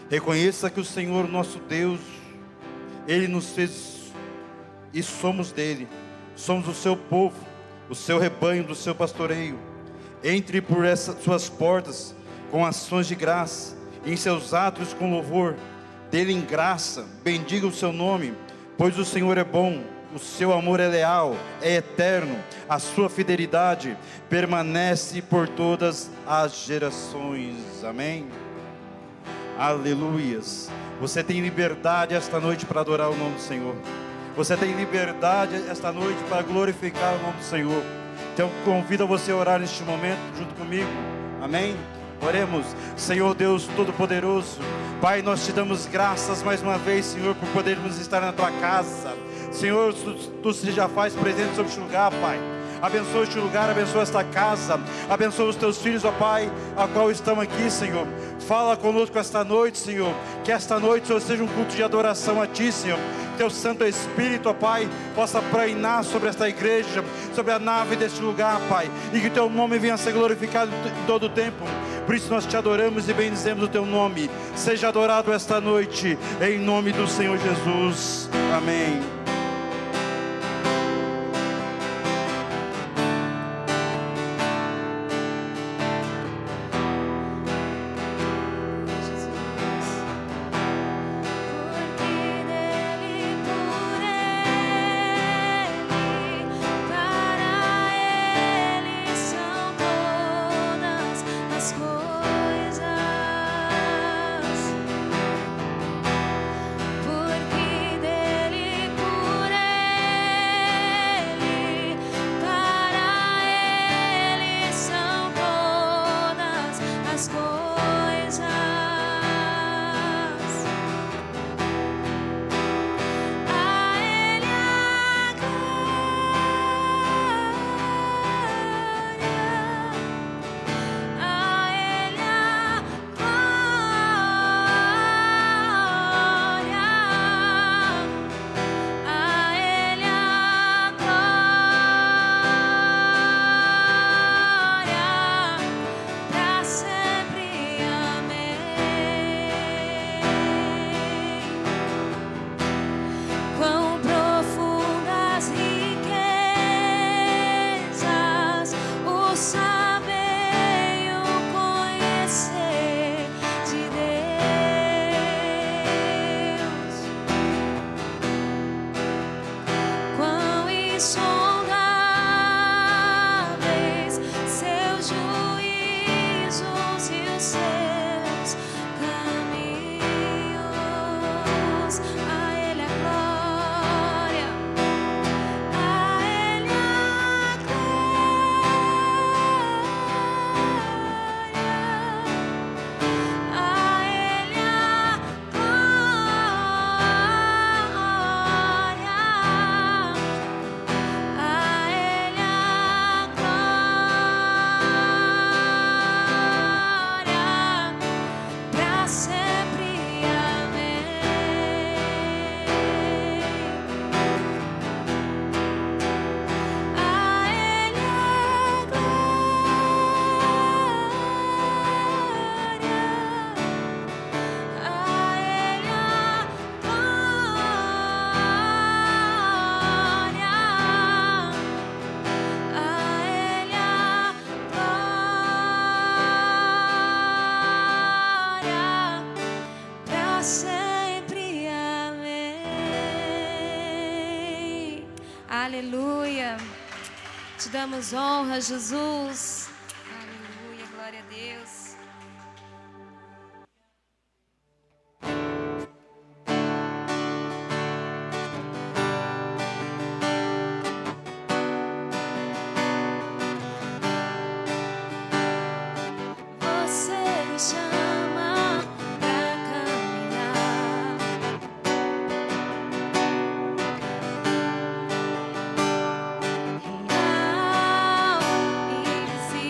Reconheça que o Senhor, nosso Deus, Ele nos fez e somos dele. Somos o seu povo, o seu rebanho do seu pastoreio. Entre por essas suas portas com ações de graça, e em seus átrios com louvor. Dele em graça, bendiga o seu nome, pois o Senhor é bom, o seu amor é leal, é eterno, a sua fidelidade permanece por todas as gerações. Amém? Aleluias. Você tem liberdade esta noite para adorar o nome do Senhor. Você tem liberdade esta noite para glorificar o nome do Senhor. Então convido você a orar neste momento junto comigo. Amém? Oremos. Senhor Deus Todo-Poderoso, Pai, nós te damos graças mais uma vez, Senhor, por podermos estar na tua casa. Senhor, tu se já faz presente sobre este lugar, Pai. Abençoa este lugar, abençoa esta casa, abençoa os teus filhos, ó Pai, a qual estão aqui, Senhor. Fala conosco esta noite, Senhor. Que esta noite, Senhor, seja um culto de adoração a Ti, Senhor. Teu Santo Espírito, ó Pai, possa prainar sobre esta igreja, sobre a nave deste lugar, Pai, e que Teu nome venha a ser glorificado em todo o tempo. Por isso nós Te adoramos e bendizemos o Teu nome. Seja adorado esta noite, em nome do Senhor Jesus. Amém. Aleluia. Te damos honra, Jesus. Aleluia, glória a Deus. Você me chama pra caminhar. Real, invisível.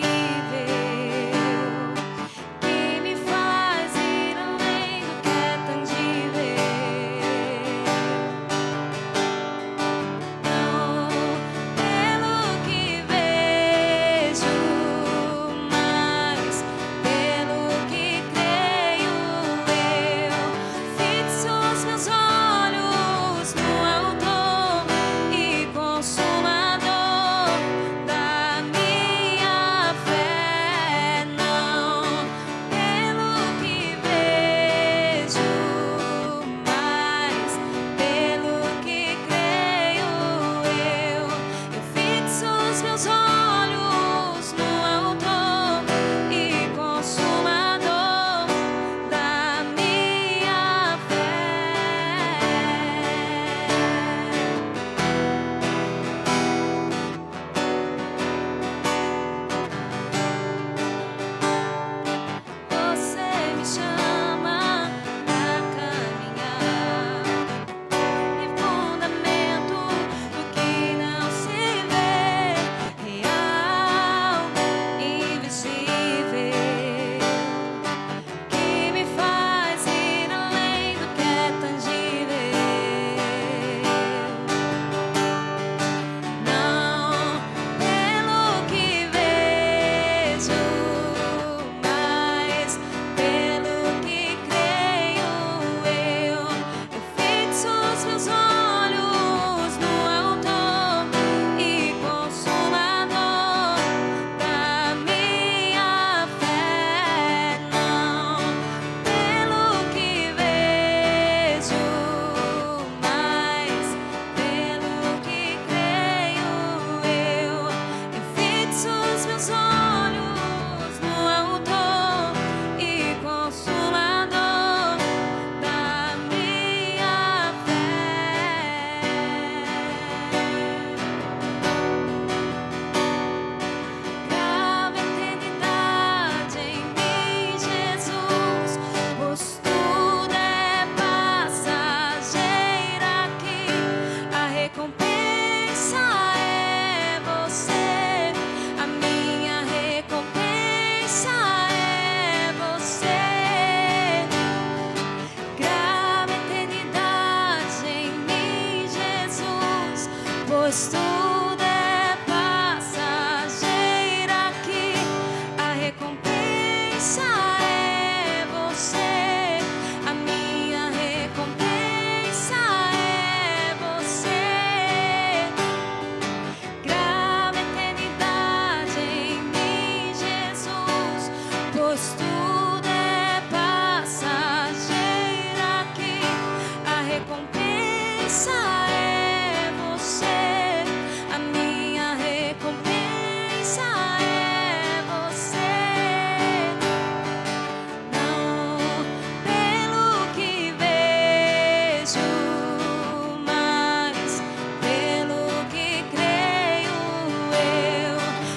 mas pelo que creio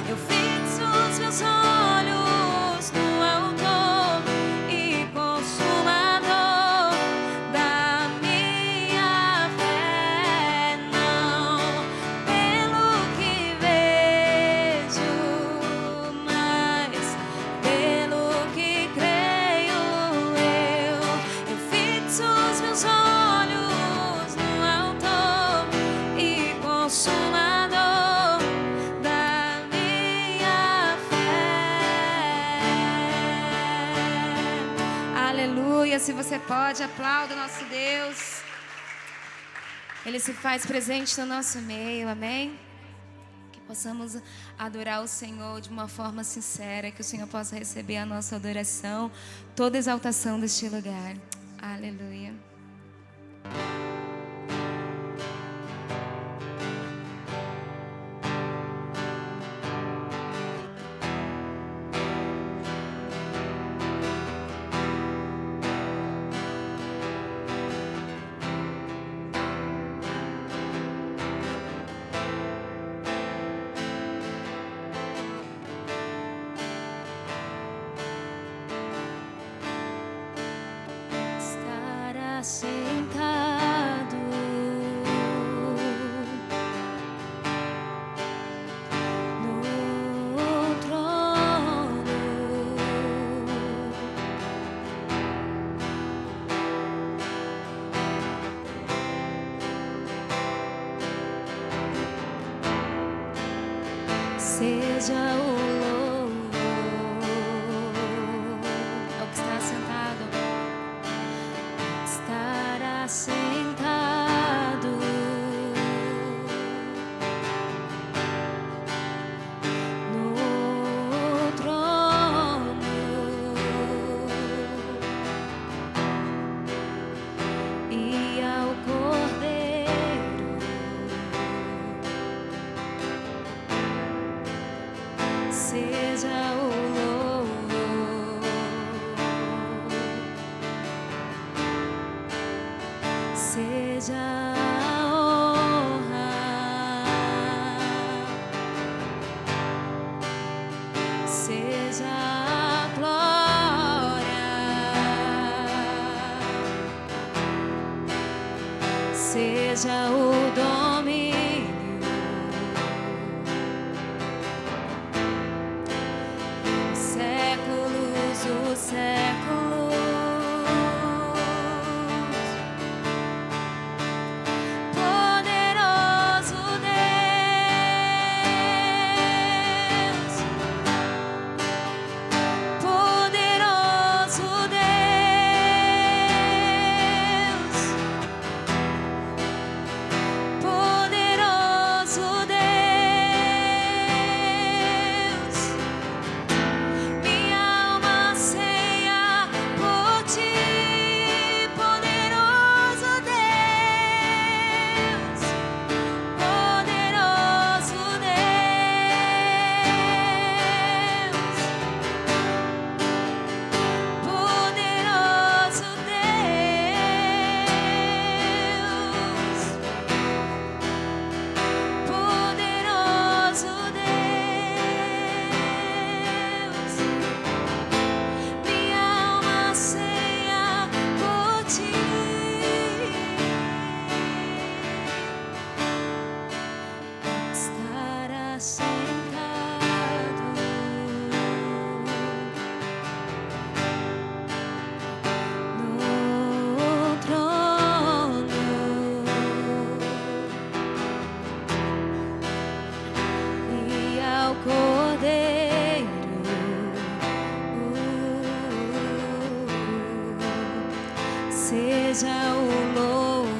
eu fixo os meus olhos no Autor e Consumador da minha fé, não pelo que vejo, mas pelo que creio eu fixo os meus olhos no Autor e Consumador da minha fé. Aleluia. Se você pode, aplauda o nosso Deus. Ele se faz presente no nosso meio, amém? Que possamos adorar o Senhor de uma forma sincera, que o Senhor possa receber a nossa adoração, toda exaltação deste lugar. Aleluia. Estará sentado no trono, seja o louvor ao que está sentado. Estará sentado no trono e ao Cordeiro seja o louvor, seja a honra, seja a glória, seja o domínio, séculos, os séculos. Poderoso Deus, poderoso Deus, poderoso Deus, minha alma anseia por ti, poderoso Deus, poderoso Deus, poderoso Deus, poderoso Deus, minha alma anseia por ti. Estará sentado no trono e ao Cordeiro seja o louvor,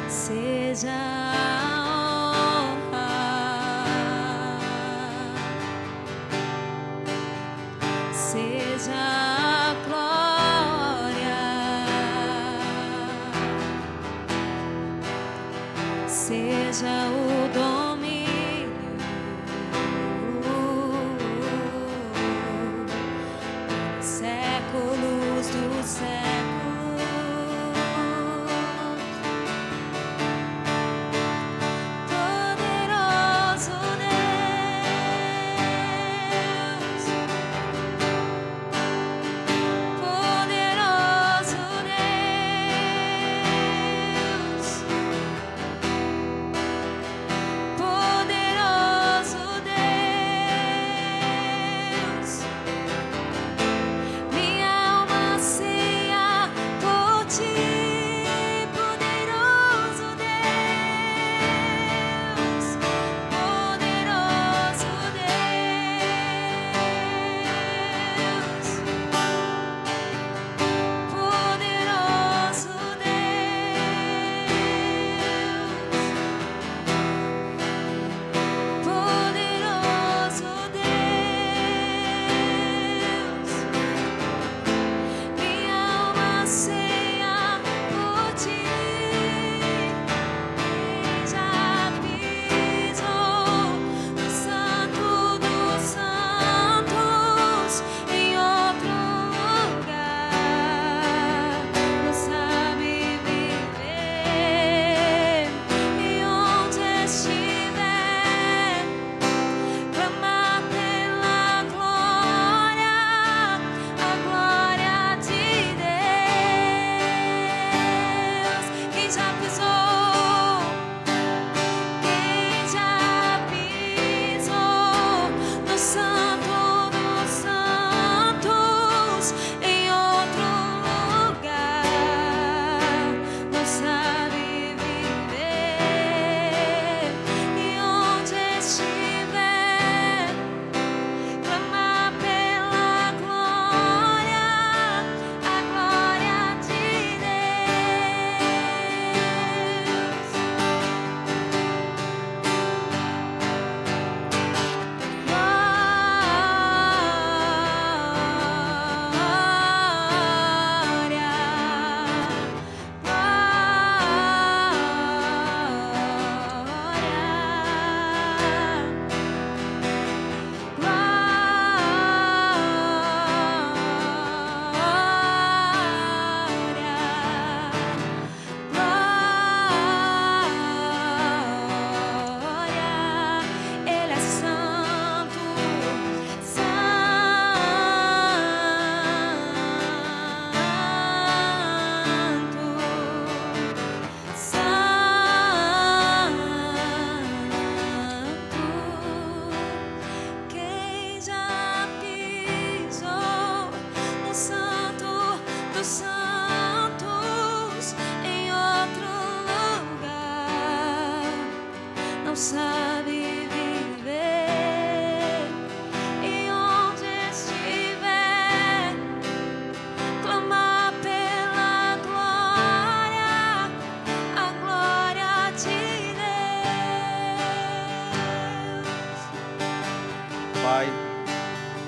seja a honra, seja a glória, seja o domínio,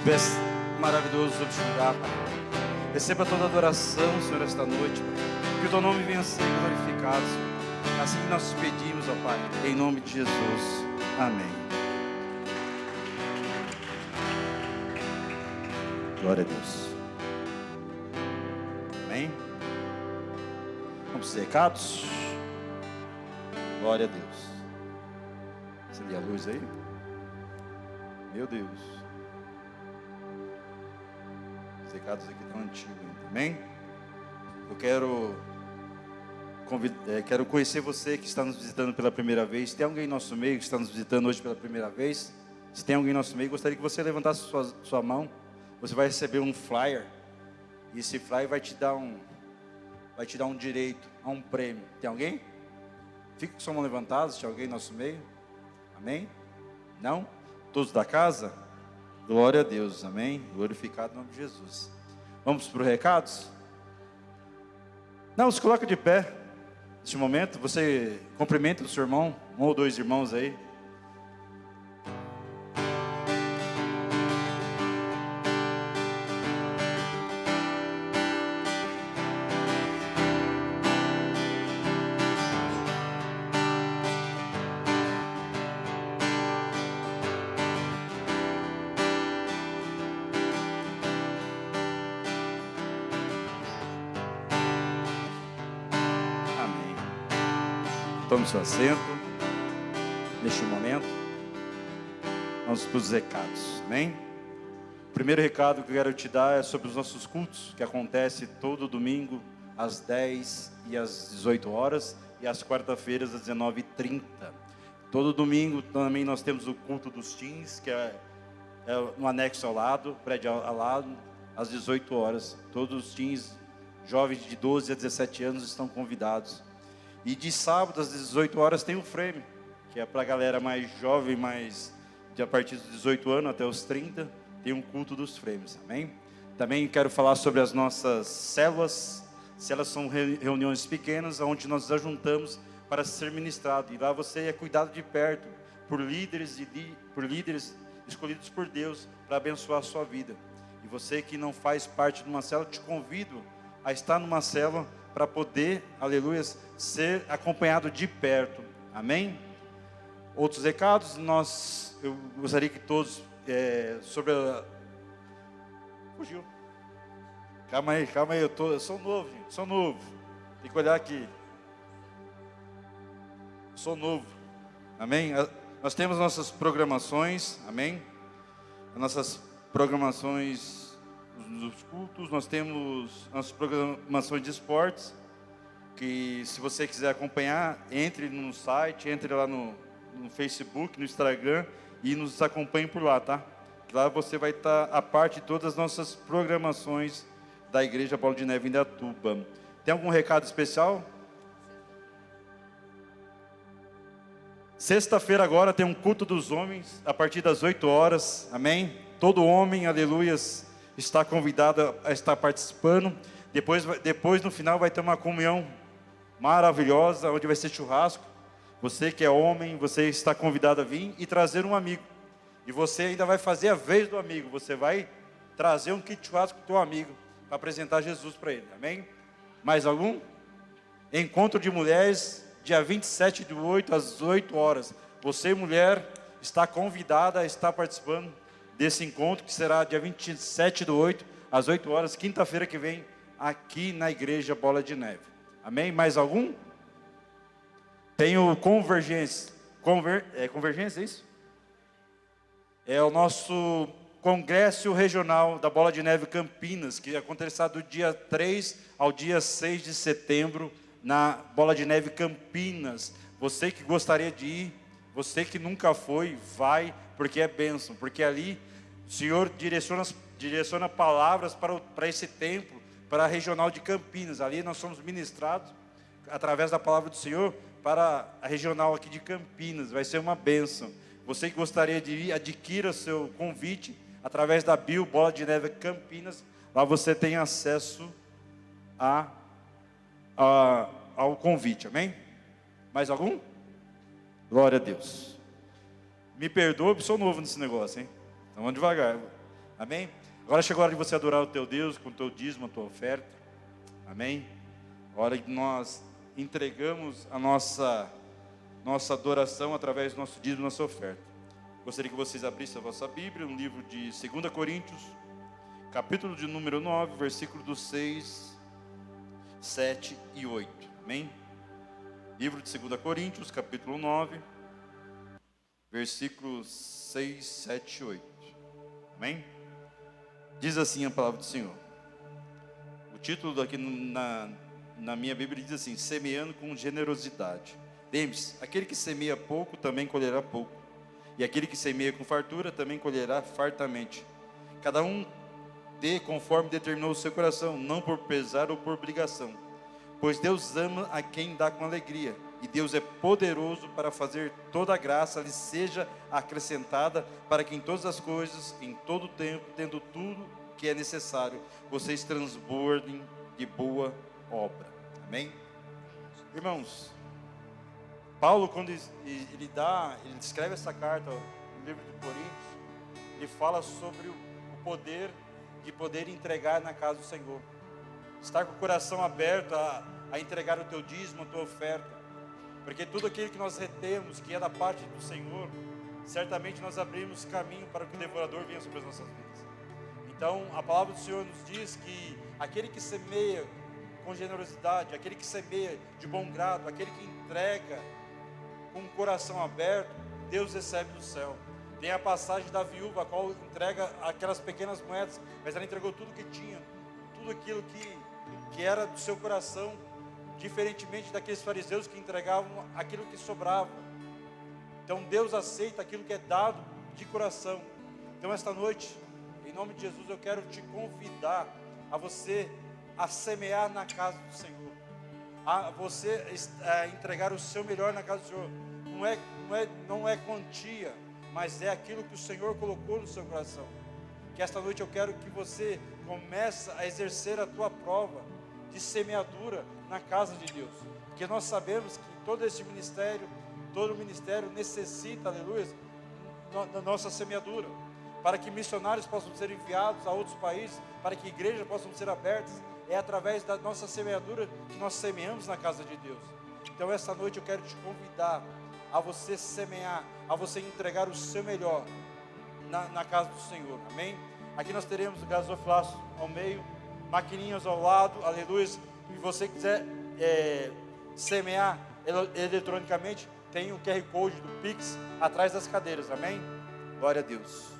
Tu és maravilhoso sobre este lugar, Pai. Receba toda a adoração, Senhor, esta noite, Pai. Que o Teu nome venha a ser glorificado, Senhor. Assim que nós te pedimos, ó Pai, em nome de Jesus. Amém. Glória a Deus. Amém. Vamos para os recados. Glória a Deus. Acende a luz aí. Meu Deus. Os recados aqui estão antigos ainda. Amém. Eu quero conhecer você que está nos visitando pela primeira vez. Tem alguém em nosso meio que está nos visitando hoje pela primeira vez? Se tem alguém em nosso meio, gostaria que você levantasse sua mão. Você vai receber um flyer. E esse flyer vai te dar um direito a um prêmio. Tem alguém? Fique com sua mão levantada, se tem alguém em nosso meio. Amém? Não? Todos da casa? Glória a Deus, amém? Glorificado o nome de Jesus. Vamos para os recados? Não, se coloca de pé. Neste momento, você cumprimenta o seu irmão, um ou dois irmãos aí. Tome seu assento. Neste momento, vamos para os recados, amém? O primeiro recado que eu quero te dar é sobre os nossos cultos, que acontece todo domingo, às 10 e às 18 horas, e às quarta-feiras, às 19h30. Todo domingo também nós temos o culto dos teens, que é no anexo ao lado, prédio ao lado, às 18 horas. Todos os teens, jovens de 12 a 17 anos, estão convidados. E de sábado, às 18 horas, tem o Frame, que é para a galera mais jovem, a partir dos 18 anos até os 30, tem um culto dos Frames, amém? Também quero falar sobre as nossas células. Células são reuniões pequenas, onde nós nos ajuntamos para ser ministrado. E lá você é cuidado de perto, por líderes escolhidos por Deus, para abençoar a sua vida. E você que não faz parte de uma célula, te convido a estar numa célula, para poder, aleluia, ser acompanhado de perto, amém? Outros recados, eu gostaria que todos, fugiu, calma aí, eu sou novo, gente, sou novo, tem que olhar aqui, sou novo, amém? Nós temos nossas programações, amém? Nossas programações nos cultos, nós temos nossas programações de esportes, que se você quiser acompanhar, entre no site, entre lá no Facebook, no Instagram, e nos acompanhe por lá, tá? Lá você vai estar a parte de todas as nossas programações da Igreja Bola de Neve em Indaiatuba. Tem algum recado especial? Sexta-feira agora tem um culto dos homens, a partir das 8 horas, amém? Todo homem, aleluias, está convidado a estar participando. Depois no final vai ter uma comunhão maravilhosa, onde vai ser churrasco. Você que é homem, você está convidado a vir e trazer um amigo. E você ainda vai fazer a vez do amigo. Você vai trazer um kit churrasco para o teu amigo, para apresentar Jesus para ele, amém? Mais algum? Encontro de mulheres, dia 27/8, às 8 horas. Você, mulher, está convidada a estar participando desse encontro, que será dia 27/8, às 8 horas, quinta-feira que vem, aqui na Igreja Bola de Neve. Amém? Mais algum? Tem o Convergência. Convergência, é isso? É o nosso Congresso Regional da Bola de Neve Campinas, que acontecerá do dia 3 ao dia 6 de setembro, na Bola de Neve Campinas. Você que gostaria de ir, você que nunca foi, vai, porque é bênção, porque ali o Senhor direciona palavras para esse tempo, para a regional de Campinas. Ali nós somos ministrados através da palavra do Senhor para a regional aqui de Campinas. Vai ser uma bênção. Você que gostaria de ir, adquira seu convite através da bio Bola de Neve Campinas. Lá você tem acesso ao convite, amém? Mais algum? Glória a Deus. Me perdoe, sou novo nesse negócio, hein? Então vamos devagar. Amém? Agora chegou a hora de você adorar o teu Deus com o teu dízimo, a tua oferta. Amém? A hora que nós entregamos a nossa adoração através do nosso dízimo, nossa oferta. Gostaria que vocês abrissem a vossa Bíblia, no livro de 2 Coríntios, capítulo de número 9, versículo dos 6, 7 e 8. Amém? Livro de 2 Coríntios, capítulo 9, versículos 6, 7 e 8. Amém? Diz assim a palavra do Senhor. O título aqui na minha Bíblia diz assim: semeando com generosidade. Lembre-se, aquele que semeia pouco também colherá pouco, e aquele que semeia com fartura também colherá fartamente. Cada um dê conforme determinou o seu coração, não por pesar ou por obrigação, pois Deus ama a quem dá com alegria, e Deus é poderoso para fazer toda a graça lhe seja acrescentada, para que em todas as coisas, em todo o tempo, tendo tudo que é necessário, vocês transbordem de boa obra. Amém? Irmãos, Paulo, quando ele escreve essa carta no livro de Coríntios, ele fala sobre o poder de poder entregar na casa do Senhor. Estar com o coração aberto a entregar o teu dízimo, a tua oferta. Porque tudo aquilo que nós retemos, que é da parte do Senhor, certamente nós abrimos caminho para que o devorador venha sobre as nossas vidas. Então, a palavra do Senhor nos diz que aquele que semeia com generosidade, aquele que semeia de bom grado, aquele que entrega com o coração aberto, Deus recebe do céu. Tem a passagem da viúva, a qual entrega aquelas pequenas moedas, mas ela entregou tudo que tinha, tudo aquilo que era do seu coração, diferentemente daqueles fariseus que entregavam aquilo que sobrava. Então Deus aceita aquilo que é dado de coração. Então esta noite, em nome de Jesus, eu quero te convidar a você a semear na casa do Senhor, a você entregar o seu melhor na casa do Senhor. Não é quantia, mas é aquilo que o Senhor colocou no seu coração. Que esta noite eu quero que você comece a exercer a tua prova de semeadura na casa de Deus, porque nós sabemos que todo ministério necessita, aleluia, da nossa semeadura, para que missionários possam ser enviados a outros países, para que igrejas possam ser abertas. É através da nossa semeadura que nós semeamos na casa de Deus. Então esta noite eu quero te convidar a você semear, a você entregar o seu melhor na casa do Senhor. Amém? Aqui nós teremos o gasofilaço ao meio, maquininhas ao lado, aleluia. E você quiser semear eletronicamente, tem o QR Code do Pix atrás das cadeiras. Amém? Glória a Deus.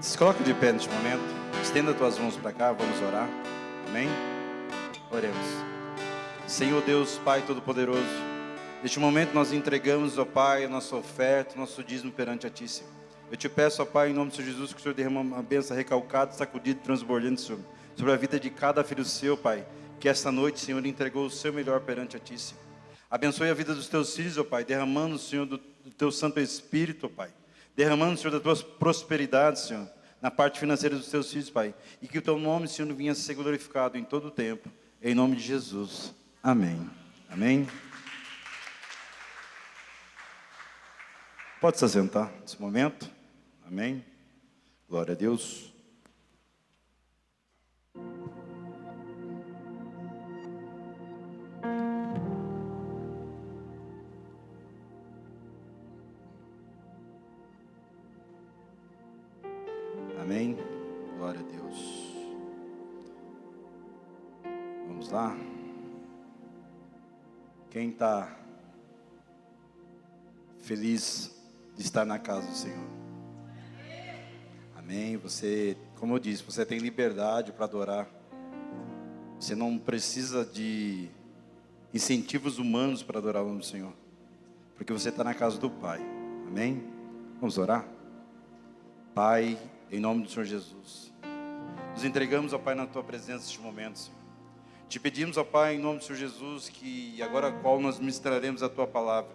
Se coloque de pé neste momento, estenda tuas mãos para cá, vamos orar. Amém? Oremos. Senhor Deus, Pai Todo-Poderoso, neste momento nós entregamos, ó Pai, a nossa oferta, nosso dízimo perante a Ti, Senhor. Eu te peço, ó Pai, em nome do Senhor Jesus, que o Senhor derrama uma bênção recalcada, sacudida, transbordante, Senhor, sobre a vida de cada filho seu, Pai, que esta noite, Senhor, entregou o seu melhor perante a Ti, Senhor. Abençoe a vida dos Teus filhos, ó Pai, derramando, Senhor, do Teu Santo Espírito, ó Pai, derramando, Senhor, da Tua prosperidade, Senhor, na parte financeira dos Teus filhos, Pai, e que o Teu nome, Senhor, venha a ser glorificado em todo o tempo, em nome de Jesus. Amém. Amém. Pode se assentar nesse momento. Amém. Glória a Deus. Amém. Glória a Deus. Vamos lá. Quem está feliz de estar na casa do Senhor? Amém. Você, como eu disse, você tem liberdade para adorar. Você não precisa de incentivos humanos para adorar o nome do Senhor, porque você está na casa do Pai. Amém. Vamos orar? Pai, em nome do Senhor Jesus, nos entregamos, ó Pai, na Tua presença neste momento, Senhor. Te pedimos, ó Pai, em nome do Senhor Jesus, que agora qual nós ministraremos a Tua palavra,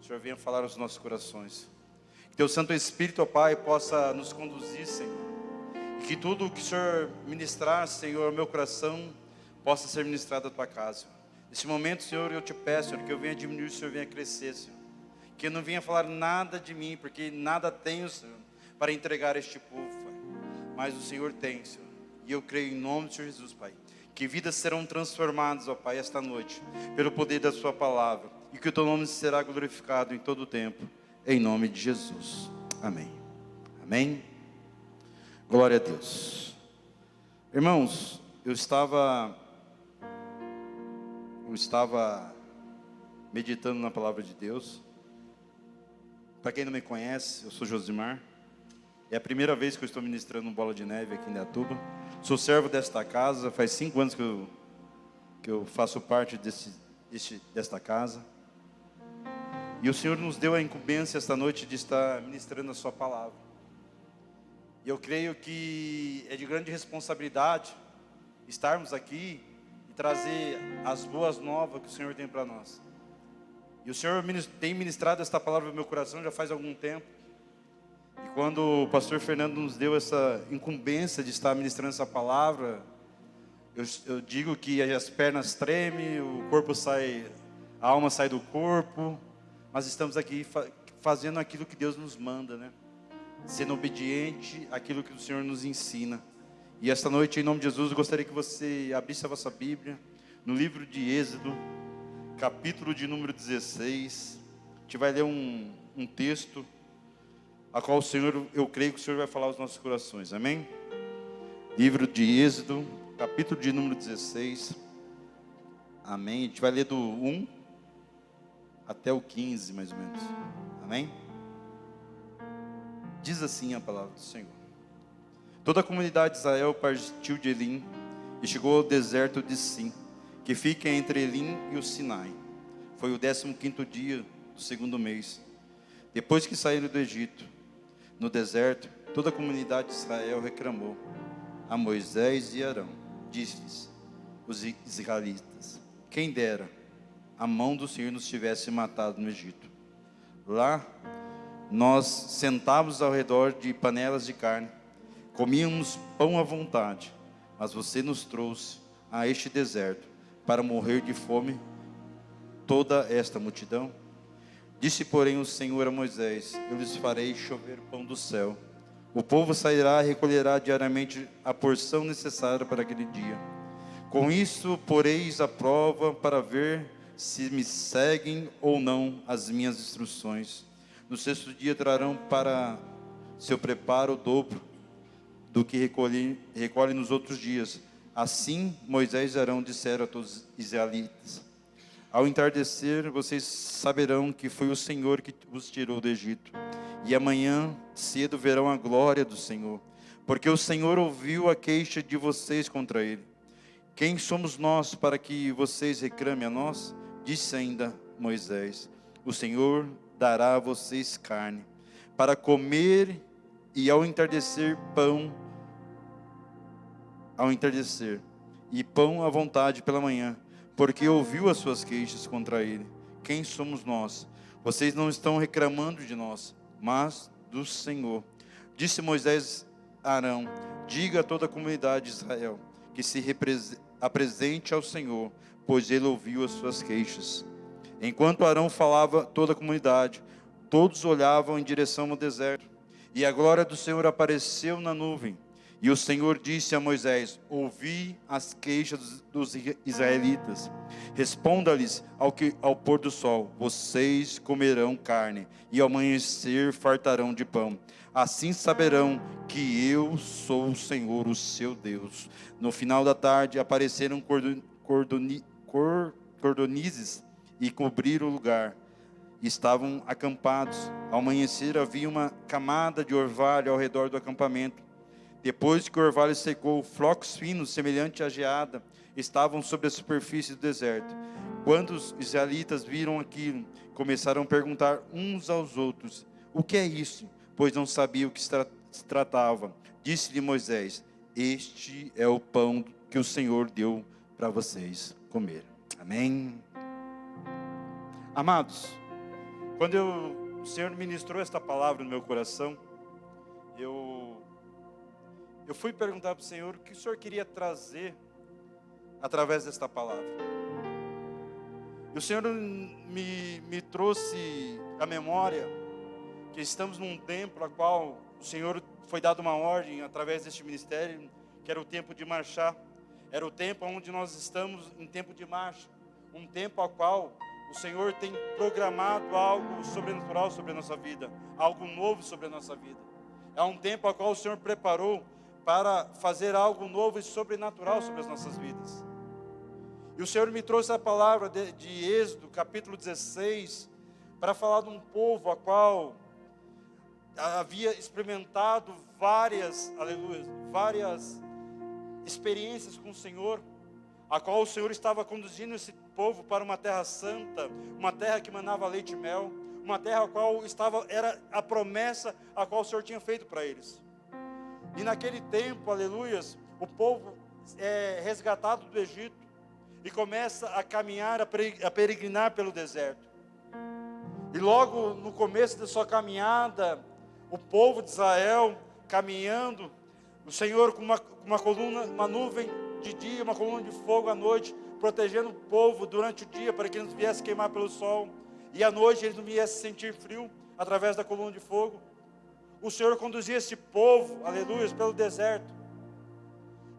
o Senhor venha falar aos nossos corações. Que Teu Santo Espírito, ó Pai, possa nos conduzir, Senhor. E que tudo o que o Senhor ministrar, Senhor, ao meu coração, possa ser ministrado à Tua casa. Nesse momento, Senhor, eu te peço, Senhor, que eu venha diminuir, o Senhor venha crescer, Senhor. Que eu não venha falar nada de mim, porque nada tenho, Senhor, para entregar a este povo, Pai. Mas o Senhor tem, Senhor. E eu creio em nome do Senhor Jesus, Pai, que vidas serão transformadas, ó Pai, esta noite, pelo poder da Sua palavra, e que o Teu nome será glorificado em todo o tempo, em nome de Jesus. Amém. Amém. Glória a Deus. Irmãos, eu estava meditando na palavra de Deus. Para quem não me conhece, eu sou Josimar. É a primeira vez que eu estou ministrando um Bola de Neve aqui em Indaiatuba. Sou servo desta casa, faz 5 anos que eu faço parte desta casa. E o Senhor nos deu a incumbência esta noite de estar ministrando a Sua palavra. E eu creio que é de grande responsabilidade estarmos aqui e trazer as boas novas que o Senhor tem para nós. E o Senhor tem ministrado esta palavra no meu coração já faz algum tempo. E quando o pastor Fernando nos deu essa incumbência de estar ministrando essa palavra, eu digo que as pernas tremem, o corpo sai, a alma sai do corpo, mas estamos aqui fazendo aquilo que Deus nos manda, né? Sendo obediente àquilo que o Senhor nos ensina. E esta noite, em nome de Jesus, eu gostaria que você abrisse a vossa Bíblia no livro de Êxodo, capítulo de número 16. A gente vai ler um texto a qual o Senhor, eu creio que o Senhor vai falar aos nossos corações, amém? Livro de Êxodo, capítulo de número 16, amém? A gente vai ler do 1 até o 15, mais ou menos, amém? Diz assim a palavra do Senhor: toda a comunidade de Israel partiu de Elim e chegou ao deserto de Sim, que fica entre Elim e o Sinai. Foi o 15º dia do 2º mês, depois que saíram do Egito. No deserto, toda a comunidade de Israel reclamou a Moisés e Arão. Disse-lhes os israelitas: quem dera a mão do Senhor nos tivesse matado no Egito. Lá nós sentávamos ao redor de panelas de carne, comíamos pão à vontade, mas você nos trouxe a este deserto para morrer de fome toda esta multidão. Disse, porém, o Senhor a Moisés: eu lhes farei chover pão do céu. O povo sairá e recolherá diariamente a porção necessária para aquele dia. Com isso, poreis à prova para ver se me seguem ou não as minhas instruções. No 6º dia trarão para seu preparo o dobro do que recolhe nos outros dias. Assim Moisés e Arão disseram a todos os israelitas: ao entardecer, vocês saberão que foi o Senhor que os tirou do Egito. E amanhã cedo verão a glória do Senhor, porque o Senhor ouviu a queixa de vocês contra Ele. Quem somos nós para que vocês reclamem a nós? Disse ainda Moisés: o Senhor dará a vocês carne para comer, e ao entardecer e pão à vontade pela manhã, porque ouviu as suas queixas contra ele. Quem somos nós? Vocês não estão reclamando de nós, mas do Senhor. Disse Moisés a Arão: diga a toda a comunidade de Israel que se apresente ao Senhor, pois ele ouviu as suas queixas. Enquanto Arão falava, toda a comunidade, todos olhavam em direção ao deserto, e a glória do Senhor apareceu na nuvem. E o Senhor disse a Moisés: ouvi as queixas dos israelitas. Responda-lhes ao pôr do sol: vocês comerão carne, e ao amanhecer fartarão de pão. Assim saberão que eu sou o Senhor, o seu Deus. No final da tarde apareceram cordonizes e cobriram o lugar. Estavam acampados. Ao amanhecer havia uma camada de orvalho ao redor do acampamento. Depois que o orvalho secou, flocos finos, semelhante à geada, estavam sobre a superfície do deserto. Quando os israelitas viram aquilo, começaram a perguntar uns aos outros: o que é isso? Pois não sabiam o que se tratava. Disse-lhe Moisés: este é o pão que o Senhor deu para vocês comer. Amém? Amados, quando o Senhor ministrou esta palavra no meu coração, eu fui perguntar para o Senhor o que o Senhor queria trazer através desta palavra. E o Senhor me trouxe à memória que estamos num tempo a qual o Senhor foi dado uma ordem através deste ministério, que era o tempo de marchar. Era o tempo onde nós estamos em tempo de marcha. Um tempo ao qual o Senhor tem programado algo sobrenatural sobre a nossa vida, algo novo sobre a nossa vida. É um tempo ao qual o Senhor preparou para fazer algo novo e sobrenatural sobre as nossas vidas. E o Senhor me trouxe a palavra de Êxodo, capítulo 16, para falar de um povo a qual havia experimentado várias experiências com o Senhor, a qual o Senhor estava conduzindo esse povo para uma terra santa, uma terra que manava leite e mel, uma terra a qual era a promessa a qual o Senhor tinha feito para eles. E naquele tempo, aleluias, o povo é resgatado do Egito e começa a caminhar, a peregrinar pelo deserto. E logo no começo da sua caminhada, o povo de Israel caminhando, o Senhor com uma coluna, uma nuvem de dia, uma coluna de fogo à noite, protegendo o povo durante o dia para que eles não viessem queimar pelo sol, e à noite eles não viessem sentir frio através da coluna de fogo. O Senhor conduzia esse povo, aleluias, pelo deserto.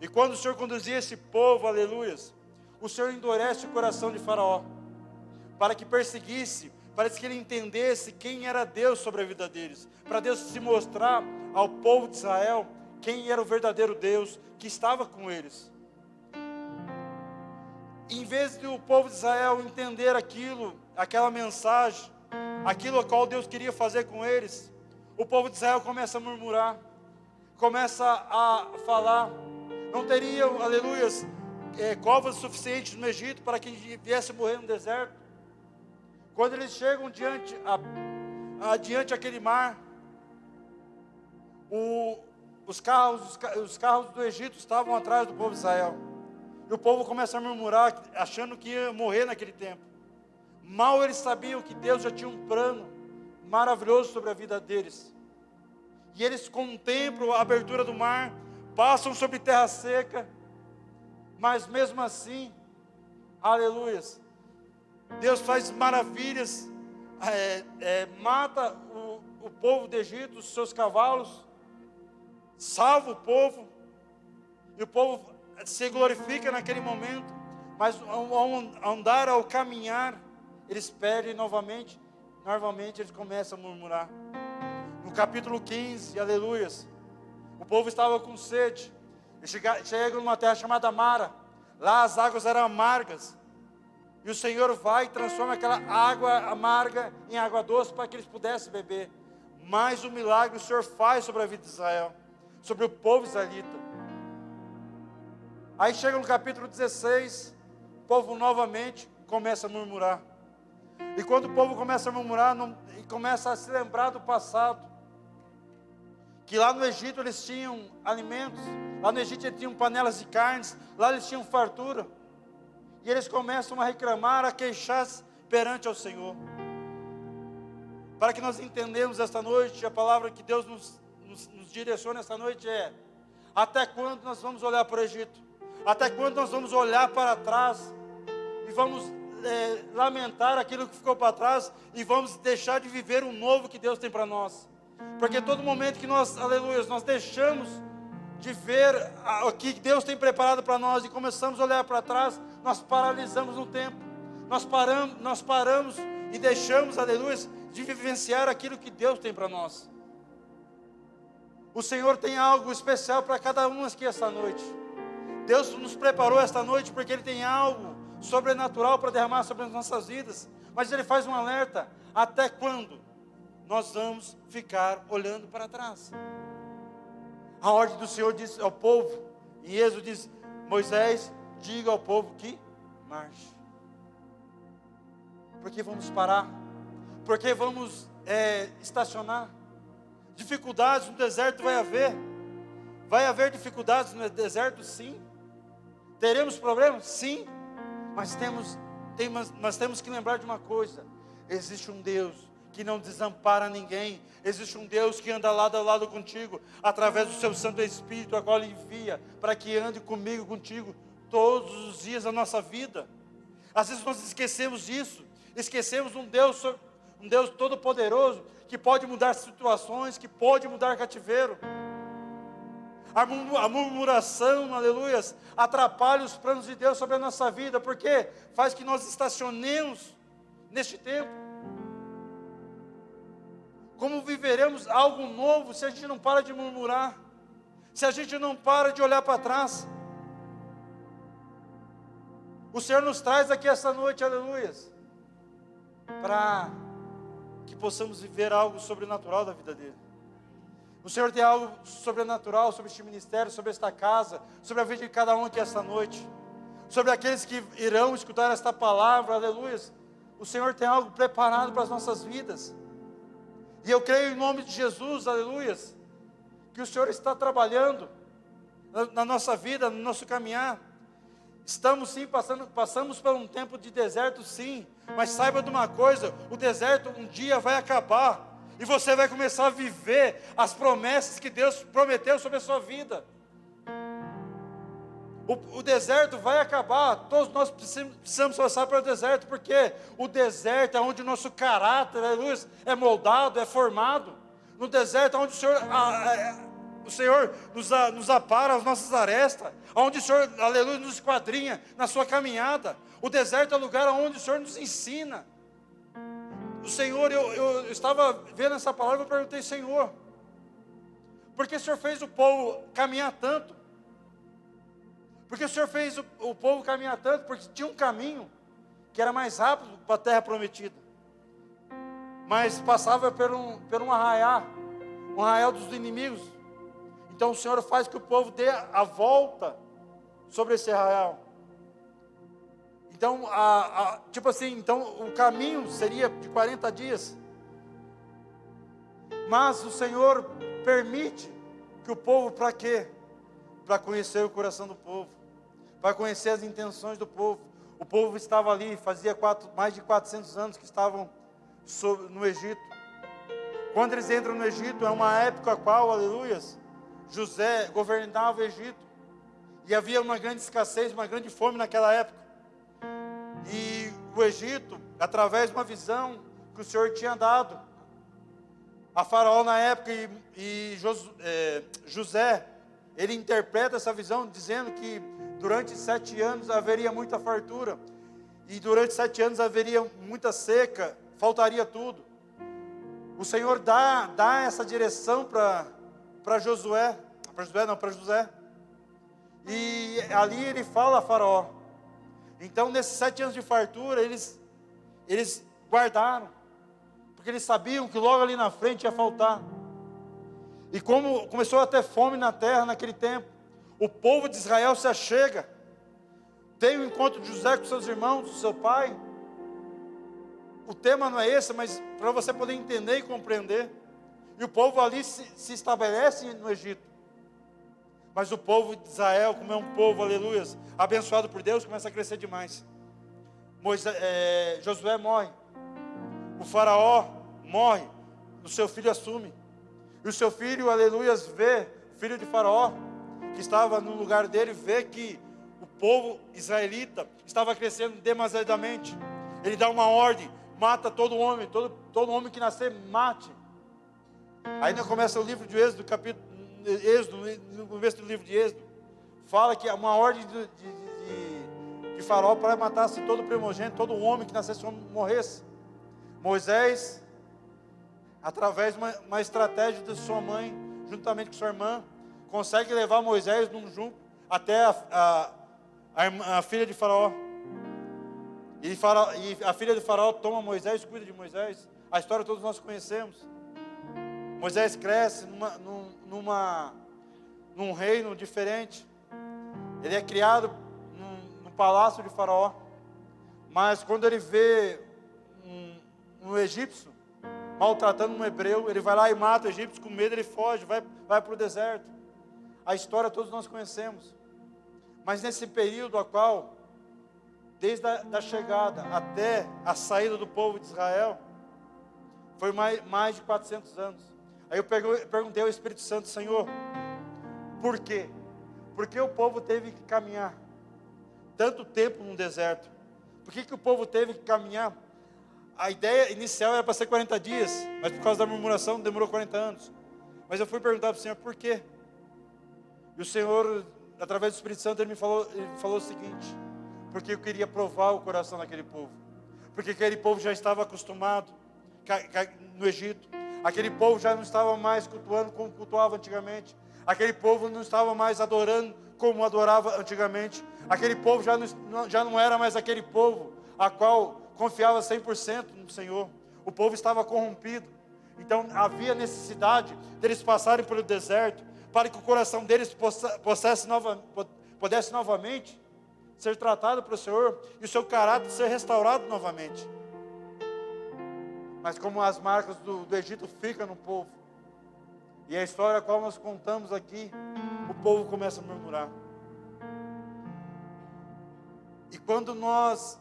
E quando o Senhor conduzia esse povo, aleluias, o Senhor endurece o coração de Faraó, para que perseguisse, para que ele entendesse quem era Deus sobre a vida deles, para Deus se mostrar ao povo de Israel quem era o verdadeiro Deus que estava com eles. Em vez de o povo de Israel entender aquela mensagem, aquilo a qual Deus queria fazer com eles, o povo de Israel começa a murmurar, começa a falar, não teriam, aleluias, covas suficientes no Egito para que viesse morrer no deserto. Quando eles chegam diante aquele mar, os carros do Egito estavam atrás do povo de Israel. E o povo começa a murmurar, achando que ia morrer naquele tempo. Mal eles sabiam que Deus já tinha um plano maravilhoso sobre a vida deles. E eles contemplam a abertura do mar, passam sobre terra seca, mas mesmo assim, aleluias, Deus faz maravilhas, mata o povo do Egito, os seus cavalos, salva o povo, e o povo se glorifica naquele momento, mas ao andar, ao caminhar, eles perdem novamente eles começam a murmurar. No capítulo 15, aleluias, o povo estava com sede, e chegam numa terra chamada Mara, lá as águas eram amargas, e o Senhor vai e transforma aquela água amarga em água doce para que eles pudessem beber. Mais um milagre o Senhor faz sobre a vida de Israel, sobre o povo israelita. Aí chega no capítulo 16, o povo novamente começa a murmurar. E quando o povo começa a murmurar, e começa a se lembrar do passado, que lá no Egito eles tinham alimentos, lá no Egito eles tinham panelas de carnes, lá eles tinham fartura. E eles começam a reclamar, a queixar-se perante ao Senhor. Para que nós entendamos esta noite, a palavra que Deus nos direciona esta noite é: até quando nós vamos olhar para o Egito? Até quando nós vamos olhar para trás e vamos lamentar aquilo que ficou para trás e vamos deixar de viver o novo que Deus tem para nós? Porque todo momento que nós, aleluia, nós deixamos de ver o que Deus tem preparado para nós e começamos a olhar para trás, nós paralisamos no tempo, nós paramos e deixamos, aleluia, de vivenciar aquilo que Deus tem para nós. O Senhor tem algo especial para cada um aqui esta noite. Deus nos preparou esta noite porque Ele tem algo sobrenatural para derramar sobre as nossas vidas. Mas Ele faz um alerta: até quando nós vamos ficar olhando para trás? A ordem do Senhor diz ao povo, em Êxodo diz: Moisés, diga ao povo que marche. Por que vamos parar? Por que vamos estacionar? Dificuldades no deserto vai haver. Vai haver dificuldades no deserto, sim. Teremos problemas? Sim. Mas temos que lembrar de uma coisa: existe um Deus que não desampara ninguém. Existe um Deus que anda lado a lado contigo, através do seu Santo Espírito, a qual Ele envia, para que ande comigo, contigo, todos os dias da nossa vida. Às vezes nós esquecemos disso. Esquecemos um Deus todo-poderoso, que pode mudar situações, que pode mudar cativeiro. A murmuração, aleluias, atrapalha os planos de Deus sobre a nossa vida, porque faz que nós estacionemos neste tempo. Como viveremos algo novo se a gente não para de murmurar, se a gente não para de olhar para trás? O Senhor nos traz aqui essa noite, aleluias, para que possamos viver algo sobrenatural da vida dele. O Senhor tem algo sobrenatural sobre este ministério, sobre esta casa, sobre a vida de cada um aqui esta noite, sobre aqueles que irão escutar esta palavra, aleluias. O Senhor tem algo preparado para as nossas vidas, e eu creio em nome de Jesus, aleluias, que o Senhor está trabalhando na nossa vida, no nosso caminhar. Estamos sim, passamos por um tempo de deserto, sim, mas saiba de uma coisa: o deserto um dia vai acabar, e você vai começar a viver as promessas que Deus prometeu sobre a sua vida. O deserto vai acabar. Todos nós precisamos passar pelo deserto, porque o deserto é onde o nosso caráter, aleluia, é moldado, é formado. No deserto é onde o Senhor nos apara as nossas arestas, onde o Senhor, aleluia, nos esquadrinha na sua caminhada. O deserto é o lugar onde o Senhor nos ensina. O Senhor, eu estava vendo essa palavra e perguntei: Senhor, por que o Senhor fez o povo caminhar tanto? Porque o Senhor fez o povo caminhar tanto? Porque tinha um caminho que era mais rápido para a terra prometida, mas passava por um arraial dos inimigos. Então o Senhor faz que o povo dê a volta sobre esse arraial. Então, tipo assim, então o caminho seria de 40 dias. Mas o Senhor permite que o povo, para quê? Para conhecer o coração do povo, para conhecer as intenções do povo. O povo estava ali, fazia mais de 400 anos que estavam no Egito. Quando eles entram no Egito, é uma época a qual, aleluias, José governava o Egito, e havia uma grande escassez, uma grande fome naquela época. E o Egito, através de uma visão que o Senhor tinha dado a Faraó na época, e José, ele interpreta essa visão dizendo que durante 7 anos haveria muita fartura, e durante 7 anos haveria muita seca, faltaria tudo. O Senhor dá essa direção para José, e ali ele fala a Faraó. Então, nesses 7 anos de fartura, eles guardaram, porque eles sabiam que logo ali na frente ia faltar. E como começou a ter fome na terra naquele tempo, O povo de Israel se achega, tem o encontro de José com seus irmãos, do seu pai. O tema não é esse, mas para você poder entender e compreender. E o povo ali se estabelece no Egito. Mas o povo de Israel, como é um povo, aleluia, abençoado por Deus, começa a crescer demais. Josué morre. O faraó morre. O seu filho assume. E o seu filho, aleluia, vê, filho de faraó, que estava no lugar dele, vê que o povo israelita estava crescendo demasiadamente. Ele dá uma ordem: mata todo homem, todo homem que nascer, mate. Aí começa o livro de Êxodo, no começo do livro de Êxodo, fala que uma ordem de faraó para matar todo primogênito, todo homem que nascesse morresse. Moisés, através de uma estratégia de sua mãe, juntamente com sua irmã, consegue levar Moisés num junco até a filha de faraó. E a filha de faraó toma Moisés, cuida de Moisés. A história todos nós conhecemos. Moisés cresce num reino diferente. Ele é criado no palácio de faraó. Mas quando ele vê um egípcio maltratando um hebreu, ele vai lá e mata o egípcio. Com medo ele foge, vai para o deserto. A história todos nós conhecemos. Mas nesse período a qual, desde a chegada até a saída do povo de Israel, foi mais de 400 anos. Aí eu perguntei ao Espírito Santo: Senhor, por quê? Por que o povo teve que caminhar tanto tempo no deserto? Por que o povo teve que caminhar? A ideia inicial era para ser 40 dias, mas por causa da murmuração demorou 40 anos. Mas eu fui perguntar para o Senhor, por quê? E o Senhor, através do Espírito Santo, ele falou o seguinte: porque eu queria provar o coração daquele povo. Porque aquele povo já estava acostumado no Egito. Aquele povo já não estava mais cultuando como cultuava antigamente. Aquele povo não estava mais adorando como adorava antigamente. Aquele povo já não era mais aquele povo a qual confiava 100% no Senhor. O povo estava corrompido. Então havia necessidade deles passarem pelo deserto, para que o coração deles pudesse novamente ser tratado pelo Senhor, e o seu caráter ser restaurado novamente. Mas como as marcas do Egito ficam no povo, e a história a qual nós contamos aqui, o povo começa a murmurar. E quando nós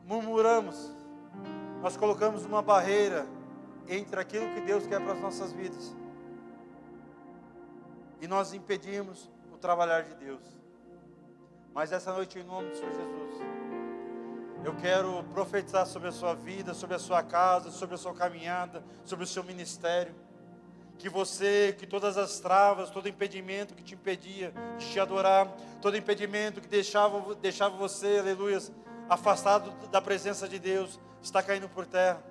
murmuramos, nós colocamos uma barreira entre aquilo que Deus quer para as nossas vidas, e nós impedimos o trabalhar de Deus. Mas essa noite, em nome do Senhor Jesus, eu quero profetizar sobre a sua vida, sobre a sua casa, sobre a sua caminhada, sobre o seu ministério. Que todas as travas, todo impedimento que te impedia de te adorar, todo impedimento que deixava você, aleluia, afastado da presença de Deus, está caindo por terra.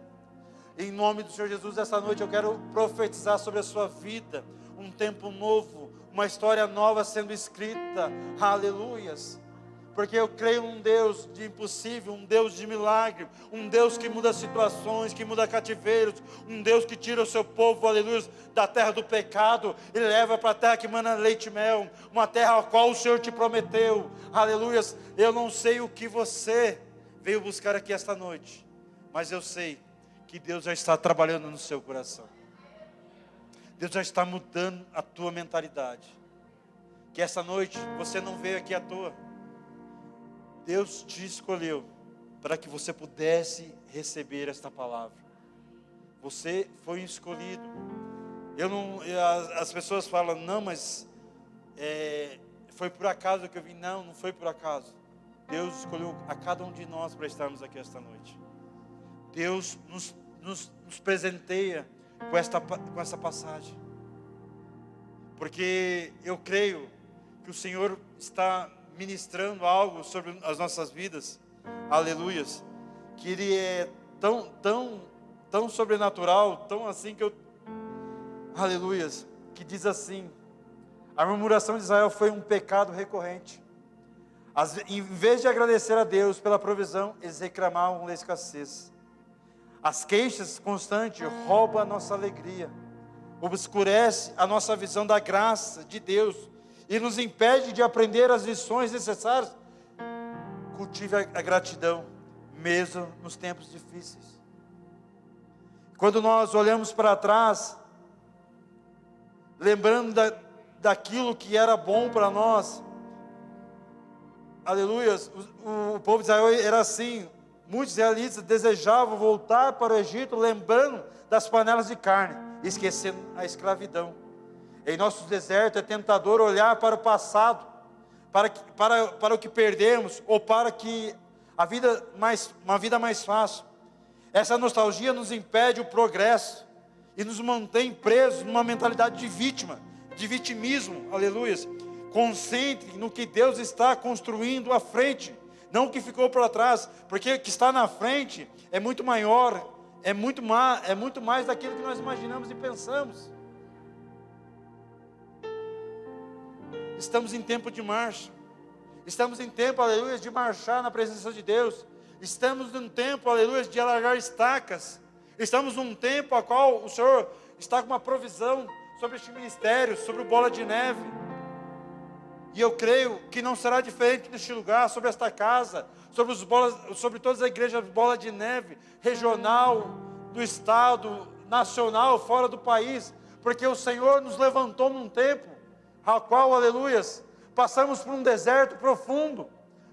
Em nome do Senhor Jesus, essa noite eu quero profetizar sobre a sua vida, um tempo novo, uma história nova sendo escrita, aleluias. Porque eu creio num Deus de impossível, um Deus de milagre, um Deus que muda situações, que muda cativeiros, um Deus que tira o seu povo, aleluia, da terra do pecado e leva para a terra que mana leite e mel, uma terra a qual o Senhor te prometeu, aleluia. Eu não sei o que você veio buscar aqui esta noite, mas eu sei que Deus já está trabalhando no seu coração. Deus já está mudando a tua mentalidade. Que essa noite você não veio aqui à toa. Deus te escolheu para que você pudesse receber esta palavra. Você foi escolhido. As pessoas falam: não, mas foi por acaso que eu vim. Não foi por acaso. Deus escolheu a cada um de nós para estarmos aqui esta noite. Deus nos presenteia com essa passagem. Porque eu creio que o Senhor está ministrando algo sobre as nossas vidas, aleluias, que Ele é tão sobrenatural, tão assim aleluias, que diz assim: a murmuração de Israel foi um pecado recorrente. Em vez de agradecer a Deus pela provisão, eles reclamavam da escassez. As queixas constantes roubam a nossa alegria, obscurece a nossa visão da graça de Deus e nos impede de aprender as lições necessárias, cultive a gratidão, mesmo nos tempos difíceis. Quando nós olhamos para trás, lembrando daquilo que era bom para nós, aleluia, o povo de Israel era assim. Muitos israelitas desejavam voltar para o Egito, lembrando das panelas de carne, esquecendo a escravidão. Em nossos desertos é tentador olhar para o passado, para o que perdemos, ou para que uma vida mais fácil. Essa nostalgia nos impede o progresso e nos mantém presos numa mentalidade de vítima, de vitimismo, aleluia. Concentre no que Deus está construindo à frente, não o que ficou para trás, porque o que está na frente é muito maior, é muito mais daquilo que nós imaginamos e pensamos. Estamos em tempo de marcha, estamos em tempo, aleluia, de marchar na presença de Deus, estamos num tempo, aleluia, de alargar estacas, estamos num tempo a qual o Senhor está com uma provisão sobre este ministério, sobre o Bola de Neve. E eu creio que não será diferente neste lugar, sobre esta casa, sobre todas as igrejas Bola de Neve, regional, do estado, nacional, fora do país, porque o Senhor nos levantou num tempo, a qual, aleluias, passamos por um deserto profundo,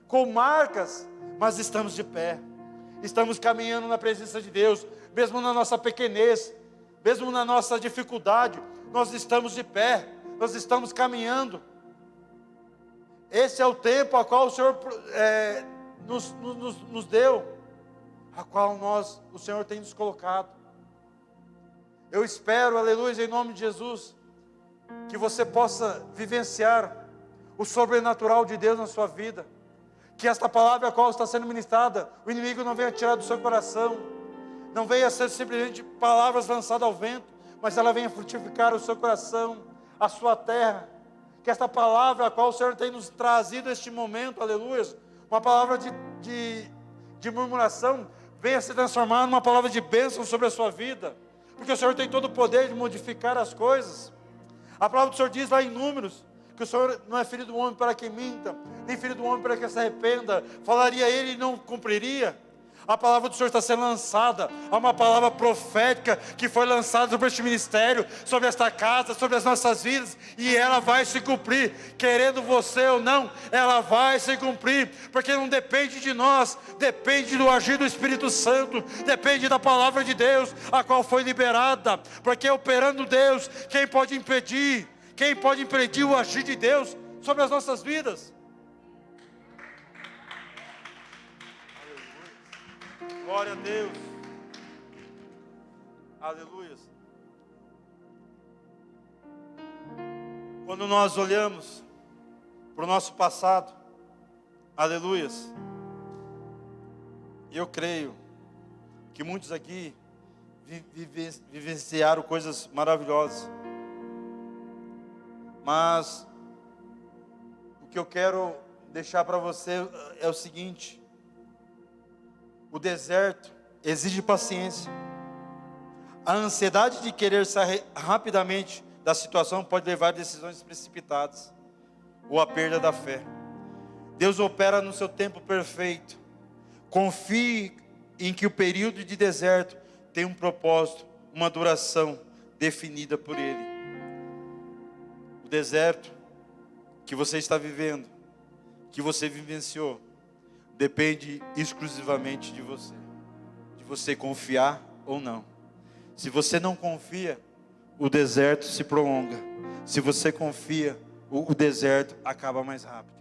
com marcas, mas estamos de pé, estamos caminhando na presença de Deus, mesmo na nossa pequenez, mesmo na nossa dificuldade, nós estamos de pé, nós estamos caminhando. Esse é o tempo a qual o Senhor nos deu, a qual o Senhor tem nos colocado. Eu espero, aleluia, em nome de Jesus, que você possa vivenciar o sobrenatural de Deus na sua vida, que esta palavra a qual está sendo ministrada, o inimigo não venha tirar do seu coração, não venha ser simplesmente palavras lançadas ao vento, mas ela venha frutificar o seu coração, a sua terra. Que esta palavra a qual o Senhor tem nos trazido neste momento, aleluia, uma palavra de murmuração, venha se transformar numa palavra de bênção sobre a sua vida, porque o Senhor tem todo o poder de modificar as coisas. A palavra do Senhor diz lá em Números, que o Senhor não é filho do homem para que minta, nem filho do homem para que se arrependa, falaria ele e não cumpriria. A palavra do Senhor está sendo lançada, há uma palavra profética que foi lançada sobre este ministério, sobre esta casa, sobre as nossas vidas, e ela vai se cumprir, querendo você ou não, ela vai se cumprir, porque não depende de nós, depende do agir do Espírito Santo, depende da palavra de Deus, a qual foi liberada, porque operando Deus, quem pode impedir o agir de Deus sobre as nossas vidas? Glória a Deus, aleluia. Quando nós olhamos para o nosso passado, aleluia, eu creio que muitos aqui vivenciaram coisas maravilhosas, mas o que eu quero deixar para você é o seguinte: o deserto exige paciência. A ansiedade de querer sair rapidamente da situação pode levar a decisões precipitadas ou a perda da fé. Deus opera no seu tempo perfeito. Confie em que o período de deserto tem um propósito, uma duração definida por Ele. O deserto que você está vivendo, que você vivenciou, depende exclusivamente de você confiar ou não. Se você não confia, o deserto se prolonga. Se você confia, o deserto acaba mais rápido.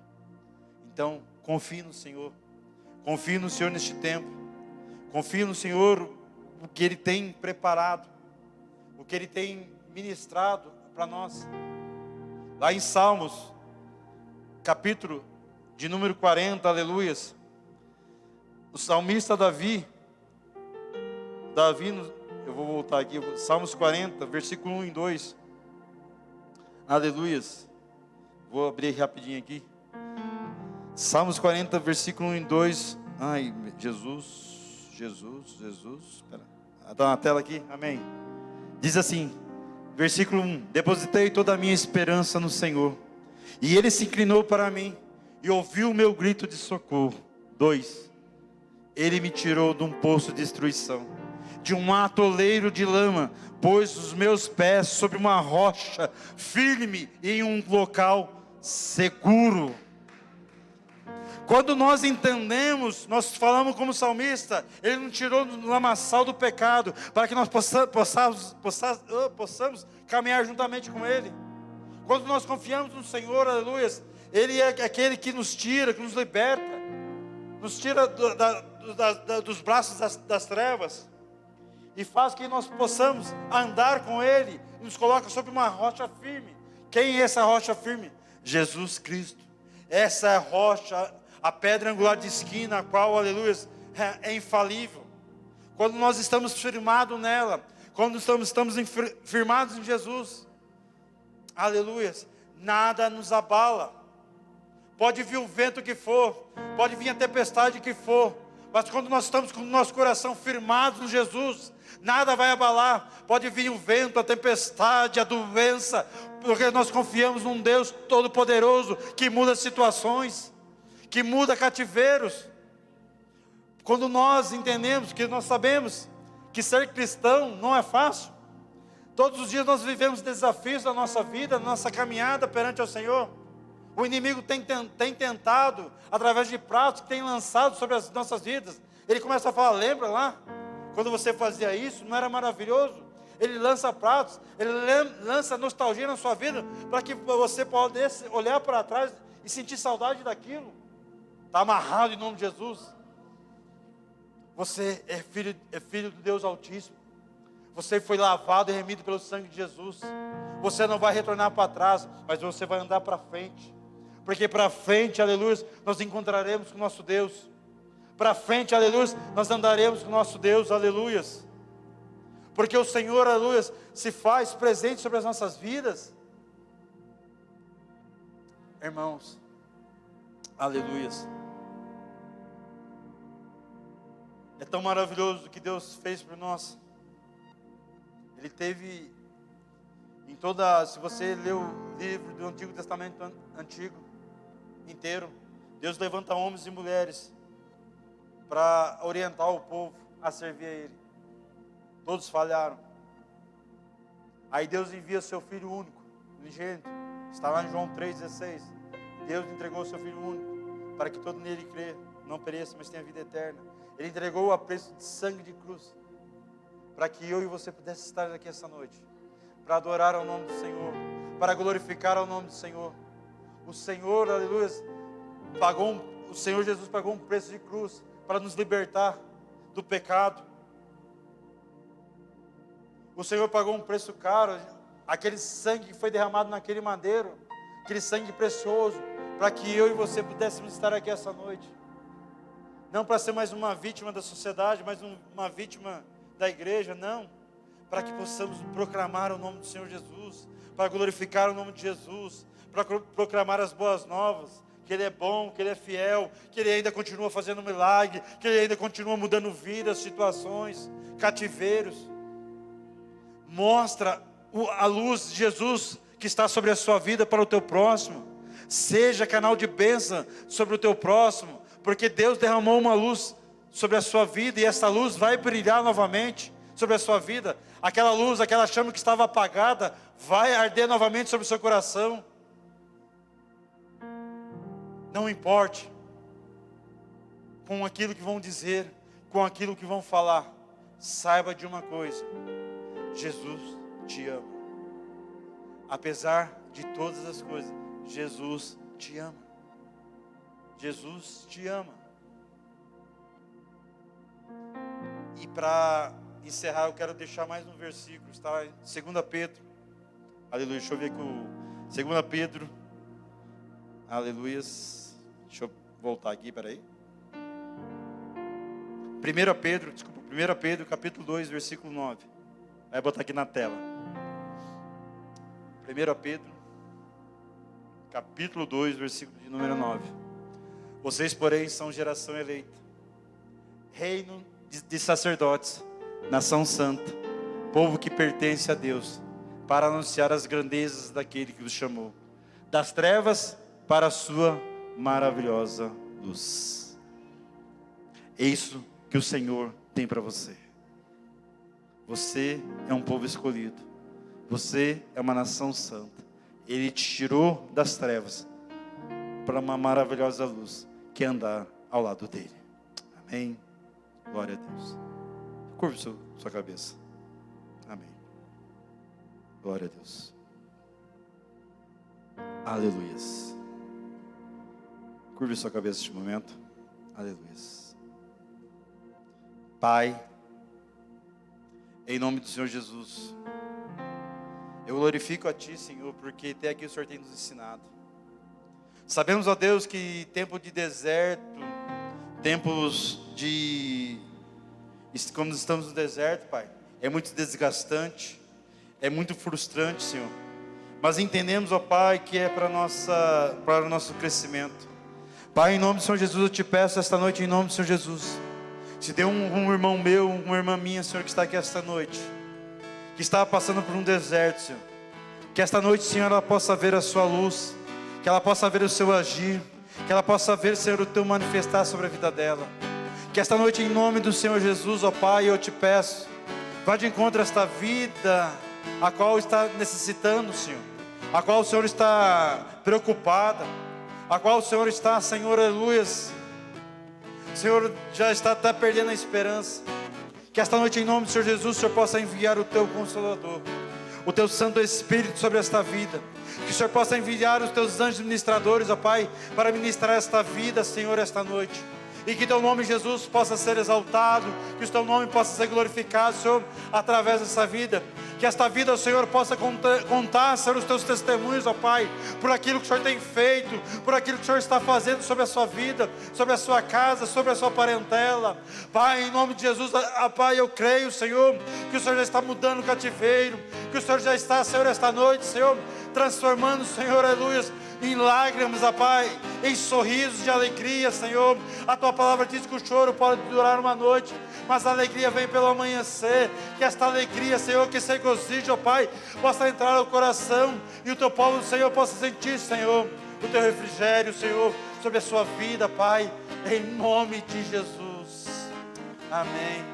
Então, confie no Senhor. Confie no Senhor neste tempo. Confie no Senhor, o que Ele tem preparado, o que Ele tem ministrado para nós. Lá em Salmos, capítulo de número 40, aleluias, o salmista Davi, eu vou voltar aqui, Salmos 40, versículo 1 e 2, aleluias, vou abrir rapidinho aqui, Salmos 40, versículo 1 e 2, ai, Jesus, espera, está na tela aqui, amém, diz assim, versículo 1, depositei toda a minha esperança no Senhor, E ele se inclinou para mim e ouviu o meu grito de socorro. 2. Ele me tirou de um poço de destruição, de um atoleiro de lama, pôs os meus pés sobre uma rocha firme em um local seguro. Quando nós entendemos, nós falamos como salmista, Ele nos tirou do lamaçal do pecado, para que nós possamos caminhar juntamente com Ele. Quando nós confiamos no Senhor, aleluia, Ele é aquele que nos tira, que nos liberta, nos tira dos braços das trevas, e faz que nós possamos andar com Ele, e nos coloca sobre uma rocha firme. Quem é essa rocha firme? Jesus Cristo. Essa é a rocha, a pedra angular de esquina, a qual, aleluia, é infalível. Quando nós estamos firmados nela, quando estamos firmados em Jesus, aleluia, nada nos abala. Pode vir o vento que for, pode vir a tempestade que for, mas quando nós estamos com o nosso coração firmado em Jesus, nada vai abalar. Pode vir o vento, a tempestade, a doença, porque nós confiamos num Deus todo-poderoso, que muda situações, que muda cativeiros. Quando nós entendemos, que nós sabemos que ser cristão não é fácil. Todos os dias nós vivemos desafios da nossa vida, da nossa caminhada perante o Senhor. O inimigo tem tentado, através de pratos que tem lançado sobre as nossas vidas. Ele começa a falar, lembra lá? Quando você fazia isso, não era maravilhoso? Ele lança pratos, ele lança nostalgia na sua vida, para que você pudesse olhar para trás e sentir saudade daquilo. Está amarrado em nome de Jesus. Você é filho do Deus Altíssimo. Você foi lavado e remido pelo sangue de Jesus. Você não vai retornar para trás, mas você vai andar para frente. Porque para frente, aleluia, nós encontraremos com o nosso Deus. Para frente, aleluia, nós andaremos com o nosso Deus, aleluia. Porque o Senhor, aleluia, se faz presente sobre as nossas vidas. Irmãos, aleluia. É tão maravilhoso o que Deus fez por nós. Ele teve em toda, se você lê o livro do Antigo Testamento antigo inteiro, Deus levanta homens e mulheres para orientar o povo a servir a Ele. Todos falharam. Aí Deus envia seu Filho único, unigênito. Está lá em João 3,16. Deus entregou seu Filho único para que todo nele crê, não pereça, mas tenha vida eterna. Ele entregou a preço de sangue de cruz, para que eu e você pudesse estar aqui essa noite, para adorar ao nome do Senhor, para glorificar ao nome do Senhor. O Senhor, aleluia, o Senhor Jesus pagou um preço de cruz para nos libertar do pecado. O Senhor pagou um preço caro, aquele sangue que foi derramado naquele madeiro, aquele sangue precioso, para que eu e você pudéssemos estar aqui essa noite. Não para ser mais uma vítima da sociedade, mas uma vítima da igreja, não. Para que possamos proclamar o nome do Senhor Jesus, para glorificar o nome de Jesus, para proclamar as boas novas, que Ele é bom, que Ele é fiel, que Ele ainda continua fazendo milagre, que Ele ainda continua mudando vidas, situações, cativeiros. Mostra a luz de Jesus que está sobre a sua vida para o teu próximo. Seja canal de bênção sobre o teu próximo, porque Deus derramou uma luz sobre a sua vida, e essa luz vai brilhar novamente sobre a sua vida. Aquela luz, aquela chama que estava apagada, vai arder novamente sobre o seu coração. Não importe com aquilo que vão dizer, com aquilo que vão falar, saiba de uma coisa: Jesus te ama. Apesar de todas as coisas, Jesus te ama. Jesus te ama. E para encerrar, eu quero deixar mais um versículo. Está em 2 Pedro. Aleluia. Deixa eu ver aqui o 2 Pedro. Aleluia. Deixa eu voltar aqui, peraí. 1 Pedro, capítulo 2, versículo 9. Vai botar aqui na tela. 1 Pedro, capítulo 2, versículo de número 9. Vocês, porém, são geração eleita, reino de sacerdotes, nação santa, povo que pertence a Deus, para anunciar as grandezas daquele que os chamou das trevas para a sua maravilhosa luz. É isso que o Senhor tem para você. Você é um povo escolhido. Você é uma nação santa. Ele te tirou das trevas para uma maravilhosa luz, que é andar ao lado dele. Amém. Glória a Deus. Curve sua cabeça. Amém. Glória a Deus. Aleluias. Curve sua cabeça neste momento. Aleluias. Pai, em nome do Senhor Jesus, eu glorifico a Ti, Senhor, porque até aqui o Senhor tem nos ensinado. Sabemos, ó Deus, que tempo de deserto, tempos de... Quando estamos no deserto, Pai, é muito desgastante, é muito frustrante, Senhor. Mas entendemos, ó Pai, que é para o nosso crescimento. Pai, em nome do Senhor Jesus, eu te peço esta noite, em nome do Senhor Jesus, se tem um irmão meu, uma irmã minha, Senhor, que está aqui esta noite, que está passando por um deserto, Senhor, que esta noite, Senhor, ela possa ver a sua luz, que ela possa ver o seu agir, que ela possa ver, Senhor, o teu manifestar sobre a vida dela. Que esta noite, em nome do Senhor Jesus, ó Pai, eu te peço, vá de encontro a esta vida, a qual está necessitando, Senhor, a qual o Senhor está preocupada, a qual o Senhor está, Senhor, aleluias, Senhor, já está até perdendo a esperança. Que esta noite, em nome do Senhor Jesus, o Senhor possa enviar o teu Consolador, o teu Santo Espírito sobre esta vida. Que o Senhor possa enviar os teus anjos ministradores, ó Pai, para ministrar esta vida, Senhor, esta noite. E que teu nome, Jesus, possa ser exaltado, que o teu nome possa ser glorificado, Senhor, através dessa vida. Que esta vida, o Senhor, possa contar, Senhor, os teus testemunhos, ó Pai, por aquilo que o Senhor tem feito, por aquilo que o Senhor está fazendo sobre a sua vida, sobre a sua casa, sobre a sua parentela. Pai, em nome de Jesus, ó Pai, eu creio, Senhor, que o Senhor já está mudando o cativeiro, que o Senhor já está, Senhor, esta noite, Senhor, transformando, Senhor, aleluia, em lágrimas, ó Pai, em sorrisos de alegria, Senhor. A tua palavra diz que o choro pode durar uma noite, mas a alegria vem pelo amanhecer. Que esta alegria, Senhor, que esse regozijo, ó Pai, possa entrar no coração, e o teu povo, Senhor, possa sentir, Senhor, o teu refrigério, Senhor, sobre a sua vida, Pai, em nome de Jesus. Amém.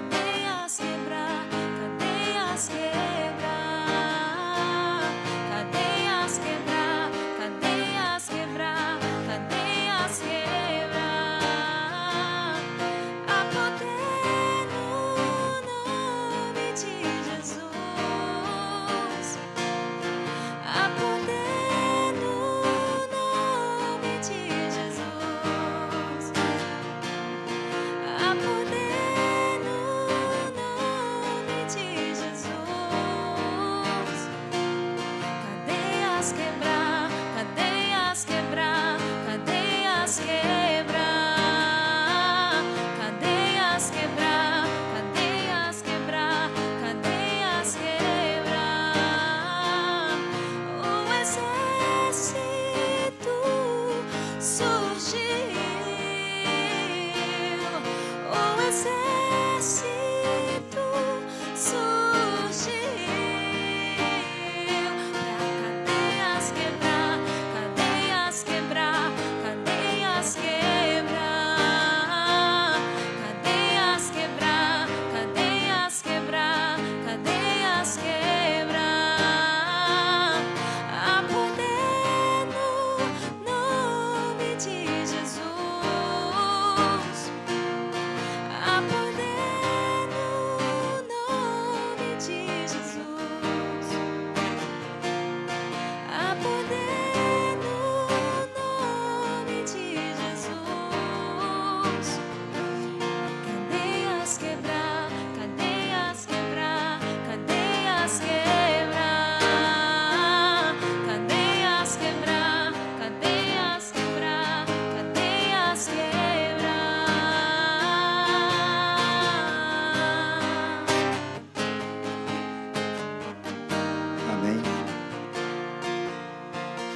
Cadeias quebrar, cadeias quebrar.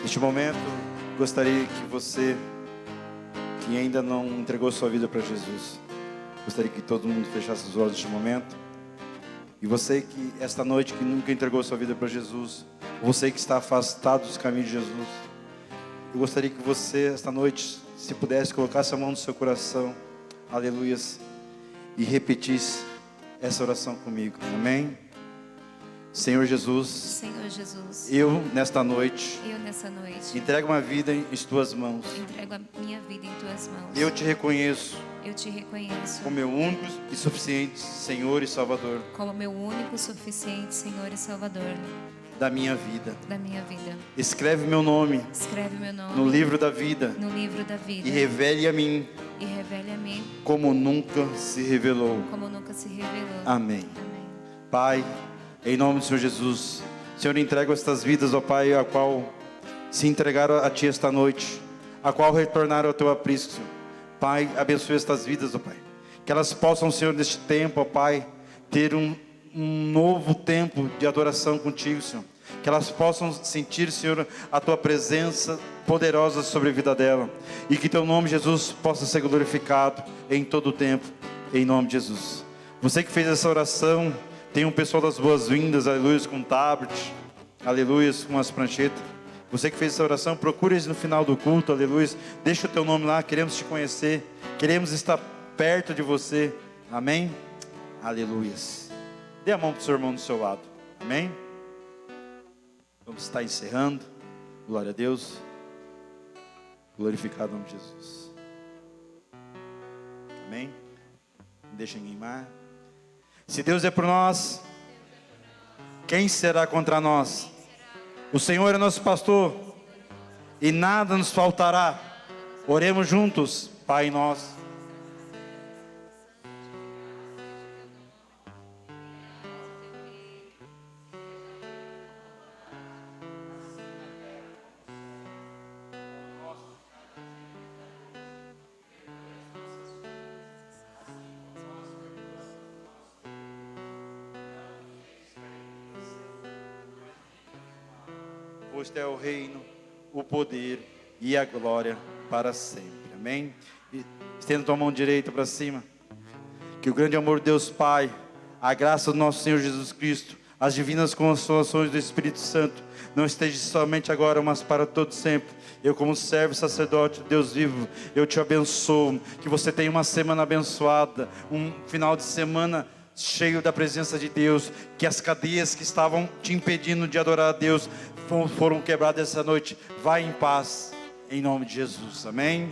Neste momento, gostaria que você, que ainda não entregou sua vida para Jesus, gostaria que todo mundo fechasse os olhos neste momento. E você que esta noite que nunca entregou sua vida para Jesus, você que está afastado dos caminhos de Jesus, eu gostaria que você esta noite, se pudesse, colocasse a mão no seu coração, aleluias, e repetisse essa oração comigo, amém? Senhor Jesus, eu nessa noite entrego uma vida em tuas mãos. Entrego a minha vida em tuas mãos. Eu te reconheço como meu único e suficiente Senhor e Salvador. Como meu único, suficiente Senhor e Salvador da minha vida. Escreve meu nome no livro da vida. E revele a mim como nunca se revelou. Amém. Pai, em nome do Senhor Jesus, Senhor, entrego estas vidas, ó Pai, a qual se entregaram a Ti esta noite, a qual retornaram ao Teu aprisco, Senhor. Pai, abençoe estas vidas, ó Pai, que elas possam, Senhor, neste tempo, ó Pai, ter um novo tempo de adoração contigo, Senhor. Que elas possam sentir, Senhor, a Tua presença poderosa sobre a vida dela. E que Teu nome, Jesus, possa ser glorificado em todo o tempo, em nome de Jesus. Você que fez essa oração, tem um pessoal das boas-vindas, aleluia, com tablet, aleluia, com as pranchetas. Você que fez essa oração, procure eles no final do culto, aleluia. Deixa o teu nome lá, queremos te conhecer, queremos estar perto de você, amém? Aleluia. Dê a mão para o seu irmão do seu lado, amém? Vamos estar encerrando, glória a Deus, glorificado o nome de Jesus, amém? Não deixem queimar. Se Deus é por nós, quem será contra nós? O Senhor é nosso pastor e nada nos faltará. Oremos juntos, Pai nosso. Posto é o reino, o poder e a glória para sempre, amém? Estenda tua mão direita para cima. Que o grande amor de Deus Pai, a graça do nosso Senhor Jesus Cristo, as divinas consolações do Espírito Santo não esteja somente agora, mas para todo sempre. Eu, como servo e sacerdote, Deus vivo, eu te abençoo. Que você tenha uma semana abençoada, um final de semana cheio da presença de Deus. Que as cadeias que estavam te impedindo de adorar a Deus foram quebradas essa noite. Vai em paz, em nome de Jesus, amém?